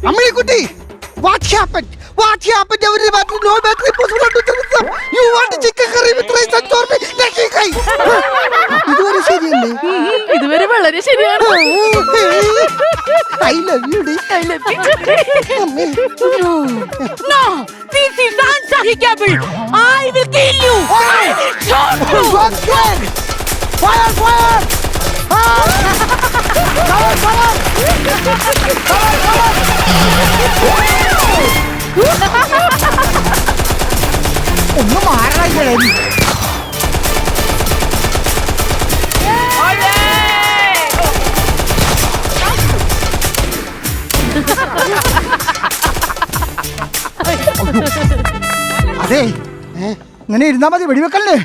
Amminikutty, what happened? What happened? Every battery, no battery possible to tell them. You want chicken curry with rice and torme? ഇതുവരെ ശരിയല്ലേ? ഇതുവരെ വളരെ ശരിയാണ്. I love you, dear. I love you. No, this is unacceptable. I will kill you. I will shoot you. Fire, fire! ഒന്ന് മാറണേ. അതെ, ഇങ്ങനെ ഇരുന്നാ മതി, വെടിവെക്കല്ലേ?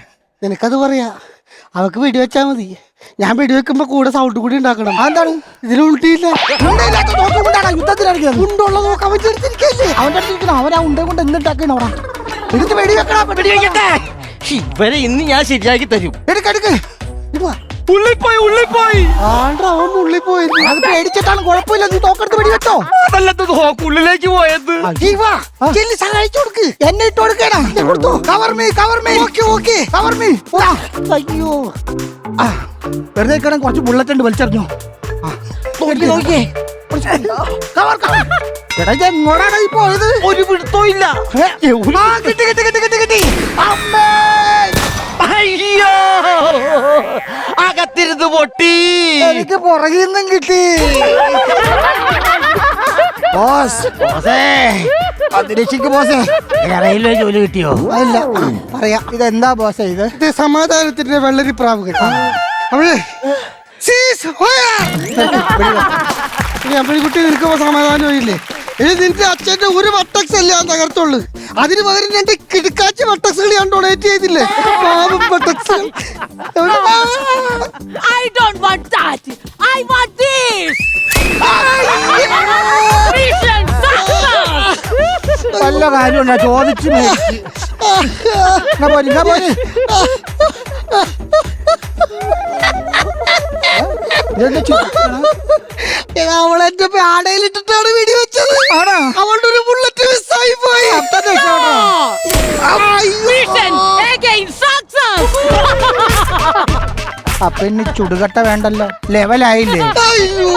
നിനക്കത് പറയാ, അവക്ക് വെടിവെച്ചാ മതി. ഞാൻ വെടിവെക്കുമ്പോ കൂടെ സൗണ്ട് കൂടി ഉണ്ടാക്കണം. എന്താണ് ഇതിൽ ഉൾട്ടിയില്ല? യുദ്ധത്തിലാണ് ഉണ്ടുള്ള നോക്കാൻ പറ്റിയെടുത്തിരിക്കല്ലേ അവന്റെ അടുത്തിരിക്കണം. അവൻ ആ ഉണ്ട കൊണ്ട് എന്തുണ്ടാക്കണം അവിടെ എടുത്ത് വെടിവെക്കണം. വെടിവെക്കട്ടെ, ഇവരെ ഇന്ന് ഞാൻ ശരിയാക്കി തരും. എടുക്കെടുക്ക്. ഉള്ളിപ്പോയി അവൻ ഉള്ളിൽ പോയി. അത് പേടിച്ചിട്ടാണ്. കുഴപ്പമില്ല, നീ തോക്കെടുത്ത് വെടിവെച്ചോ. അതല്ലത് ഉള്ളിലേക്ക് പോയത്. സഹായിച്ചു കൊടുക്ക്. എന്നെ ഇട്ട് കൊടുക്കണം. അയ്യോ, വെറുതെ കുറച്ച് ബുള്ളറ്റ് ഉണ്ട്, വലിച്ചെറിഞ്ഞോ. നോക്കിയേ, പോയത് ഒരു പിടുത്തോ ഇല്ല. കിട്ടി. അമ്മേ, അയ്യോ, അകത്തിരുന്ന് പൊട്ടി. എനിക്ക് പുറകിൽ നിന്നും കിട്ടി. റെയിൽവേ ജോലി കിട്ടിയോ? അല്ല, പറയാം. ഇതെന്താ ബോസേ? ഇത് സമാധാനത്തിന്റെ വെള്ളരിപ്രാവ് കേട്ടോ. അമ്മണിക്കുട്ടി, നിൽക്കുമ്പോ സമാധാനം ഇല്ലേ? ഇനി നിന്റെ അച്ഛന്റെ ഒരു വട്ടക്സ് അല്ല ഞാൻ തകർത്തുള്ളു. അതിന് പകരം എന്റെ കിടക്കാച്ച വട്ടക്സുകൾ ഞാൻ ഡൊണേറ്റ് ചെയ്തില്ലേ? പാവം വട്ടക്സ്. I don't want that. I want this. Mission success. നല്ല കാര്യമുണ്ടാ ചോദിച്ചു. അവളെന്റെ പാടയിലിട്ടിട്ടാണ് വെടിവെച്ചത്. അവളുടെ ഒരു ബുള്ളറ്റ് മിസ്സായി പോയി. Mission again success. അപ്പൊ ഇനി ചുടുകട്ട വേണ്ടല്ലോ, ലെവലായില്ലേ? അയ്യോ.